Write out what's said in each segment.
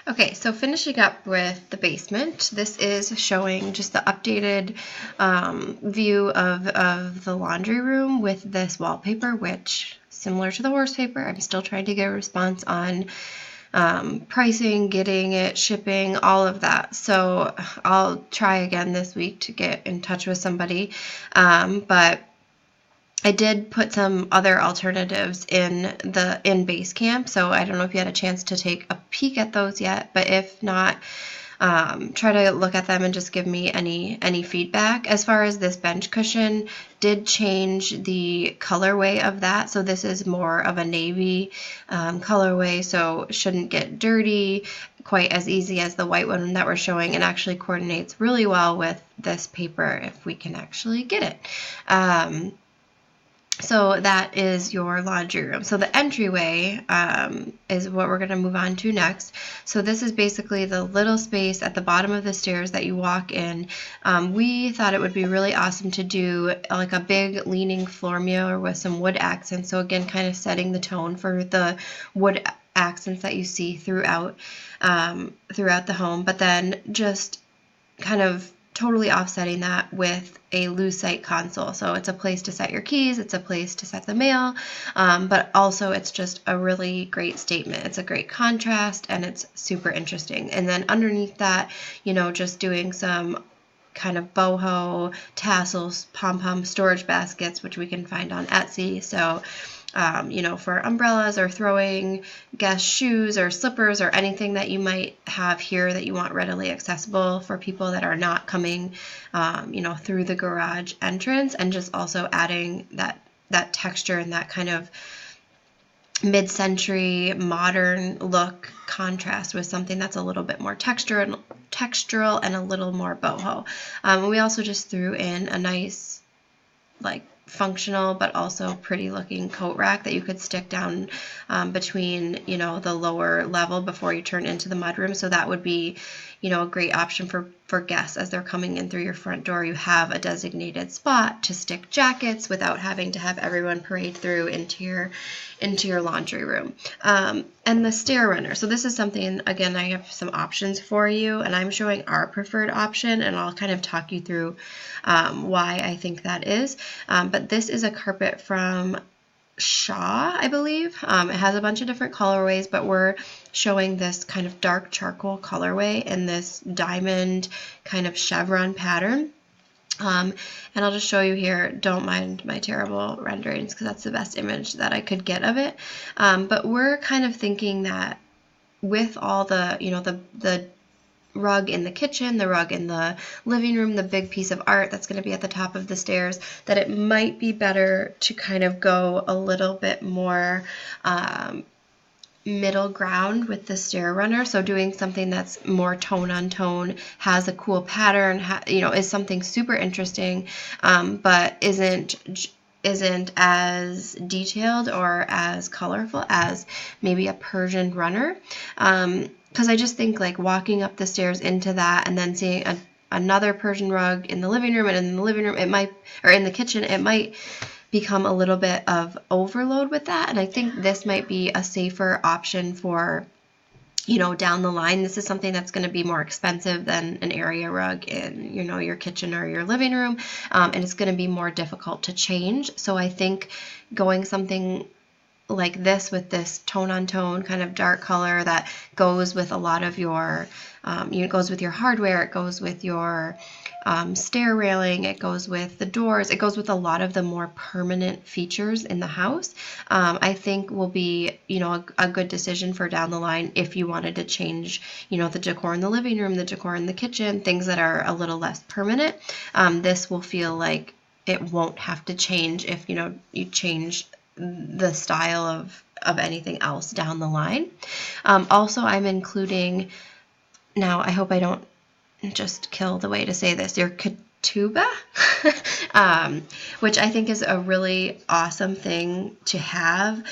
Okay, so finishing up with the basement, this is showing just the updated view of the laundry room with this wallpaper, which, similar to the horse paper, I'm still trying to get a response on pricing, getting it, shipping, all of that. So I'll try again this week to get in touch with somebody. But I did put some other alternatives in Basecamp, so I don't know if you had a chance to take a peek at those yet, but if not, try to look at them and just give me any feedback. As far as this bench cushion, did change the colorway of that, so this is more of a navy colorway, so shouldn't get dirty quite as easy as the white one that we're showing, and actually coordinates really well with this paper if we can actually get it. So that is your laundry room. So the entryway is what we're going to move on to next. So this is basically the little space at the bottom of the stairs that you walk in. We thought it would be really awesome to do like a big leaning floor mirror with some wood accents. So again, kind of setting the tone for the wood accents that you see throughout the home, but then just kind of totally offsetting that with a lucite console. So it's a place to set your keys, it's a place to set the mail, but also it's just a really great statement. It's a great contrast and it's super interesting. And then underneath that, just doing some kind of boho tassels, pom-pom storage baskets, which we can find on Etsy. So for umbrellas or throwing guest shoes or slippers or anything that you might have here that you want readily accessible for people that are not coming, through the garage entrance, and just also adding that texture and that kind of mid-century modern look contrast with something that's a little bit more textural and a little more boho. We also just threw in a nice, functional but also pretty looking coat rack that you could stick down between the lower level before you turn into the mudroom. So that would be a great option for guests as they're coming in through your front door. You have a designated spot to stick jackets without having to have everyone parade through into your laundry room. And the stair runner. So this is something, again, I have some options for you, and I'm showing our preferred option, and I'll kind of talk you through why I think that is. But this is a carpet from Shaw, I believe. It has a bunch of different colorways, but we're showing this kind of dark charcoal colorway in this diamond kind of chevron pattern. And I'll just show you here. Don't mind my terrible renderings because that's the best image that I could get of it. But we're kind of thinking that with all the, the rug in the kitchen, the rug in the living room, the big piece of art that's going to be at the top of the stairs, that it might be better to kind of go a little bit more middle ground with the stair runner. So doing something that's more tone on tone, has a cool pattern, is something super interesting, but isn't as detailed or as colorful as maybe a Persian runner. Because I just think walking up the stairs into that and then seeing another Persian rug in the living room, and in the living room in the kitchen, it might become a little bit of overload with that. And I think this might be a safer option for down the line. This is something that's going to be more expensive than an area rug in, your kitchen or your living room. And it's going to be more difficult to change. So I think going something like this with this tone on tone kind of dark color that goes with a lot of your, it goes with your hardware, it goes with your stair railing, it goes with the doors, it goes with a lot of the more permanent features in the house, I think will be, a good decision for down the line if you wanted to change, the decor in the living room, the decor in the kitchen, things that are a little less permanent. This will feel like it won't have to change if, you change the style of anything else down the line. Also, I'm including, now I hope I don't just kill the way to say this, your katuba, which I think is a really awesome thing to have,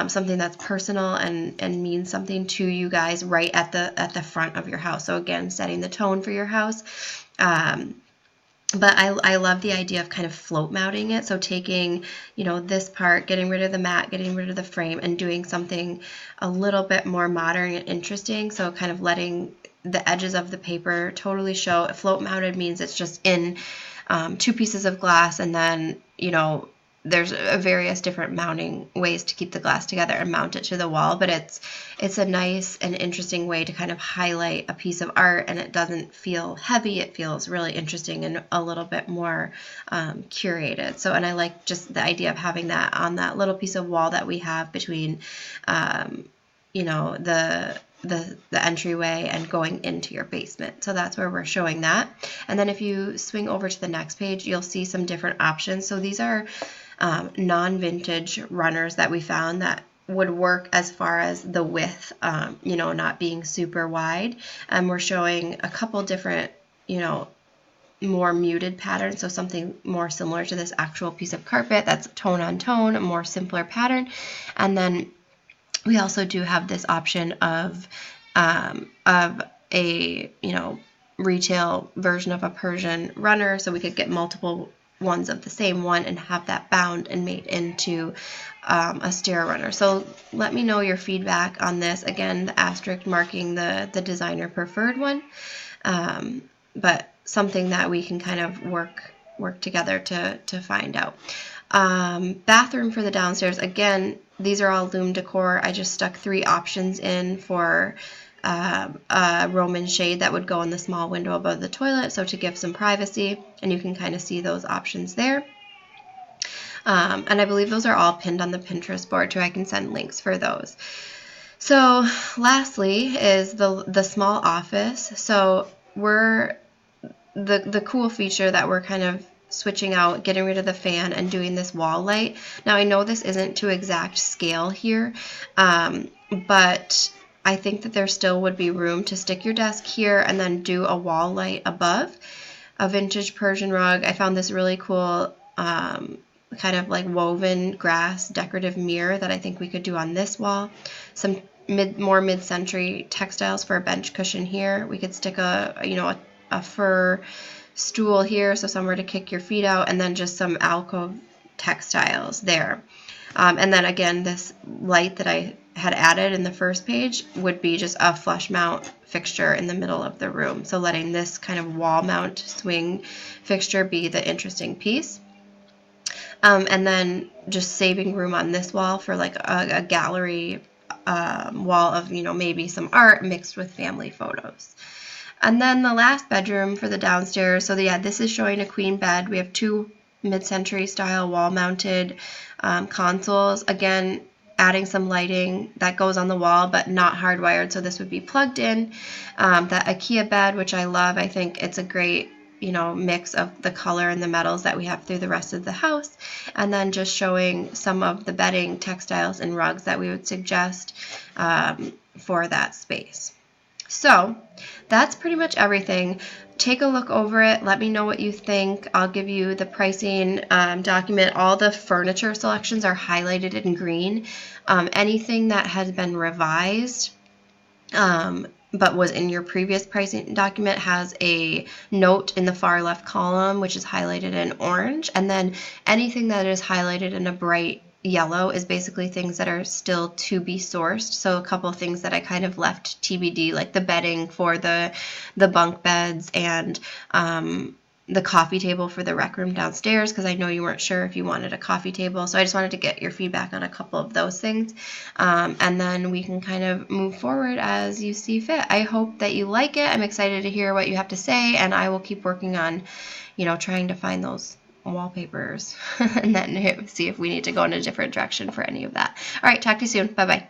something that's personal and means something to you guys right at the front of your house. So again, setting the tone for your house. But I love the idea of kind of float mounting it. So taking, this part, getting rid of the mat, getting rid of the frame, and doing something a little bit more modern and interesting. So kind of letting the edges of the paper totally show. Float mounted means it's just in 2 pieces of glass, and then, there's various different mounting ways to keep the glass together and mount it to the wall, but it's a nice and interesting way to kind of highlight a piece of art, and it doesn't feel heavy. It feels really interesting and a little bit more curated. So, and I like just the idea of having that on that little piece of wall that we have between, the entryway and going into your basement. So that's where we're showing that. And then if you swing over to the next page, you'll see some different options. So these are non-vintage runners that we found that would work as far as the width, not being super wide. And we're showing a couple different, more muted patterns, so something more similar to this actual piece of carpet that's tone on tone, a more simpler pattern. And then we also do have this option of a retail version of a Persian runner, so we could get multiple ones of the same one and have that bound and made into a stair runner. So let me know your feedback on this. Again, the asterisk marking the designer preferred one, but something that we can kind of work together to find out. Bathroom for the downstairs. Again, these are all loom decor. I just stuck 3 options in for a Roman shade that would go in the small window above the toilet, so to give some privacy, and you can kind of see those options there. And I believe those are all pinned on the Pinterest board too. I can send links for those. So lastly is the small office. So we're the cool feature that we're kind of switching out, getting rid of the fan and doing this wall light. Now I know this isn't to exact scale here, but I think that there still would be room to stick your desk here and then do a wall light above. A vintage Persian rug. I found this really cool kind of like woven grass decorative mirror that I think we could do on this wall. Some more mid-century textiles for a bench cushion here. We could stick a fur stool here, so somewhere to kick your feet out, and then just some alcove textiles there. And then again, this light that I had added in the first page would be just a flush mount fixture in the middle of the room. So letting this kind of wall mount swing fixture be the interesting piece. And then just saving room on this wall for like a gallery wall of, maybe some art mixed with family photos. And then the last bedroom for the downstairs. So this is showing a queen bed. We have 2 mid-century style wall-mounted consoles. Again, adding some lighting that goes on the wall, but not hardwired. So this would be plugged in. That IKEA bed, which I love. I think it's a great, mix of the color and the metals that we have through the rest of the house. And then just showing some of the bedding, textiles, and rugs that we would suggest for that space. So that's pretty much everything. Take a look over it. Let me know what you think. I'll give you the pricing document. All the furniture selections are highlighted in green. Anything that has been revised but was in your previous pricing document has a note in the far left column, which is highlighted in orange. And then anything that is highlighted in a bright yellow is basically things that are still to be sourced. So a couple of things that I kind of left TBD, like the bedding for the bunk beds and the coffee table for the rec room downstairs, because I know you weren't sure if you wanted a coffee table. So I just wanted to get your feedback on a couple of those things. And then we can kind of move forward as you see fit. I hope that you like it. I'm excited to hear what you have to say, and I will keep working on, trying to find those wallpapers and then see if we need to go in a different direction for any of that. All right, talk to you soon. Bye-bye.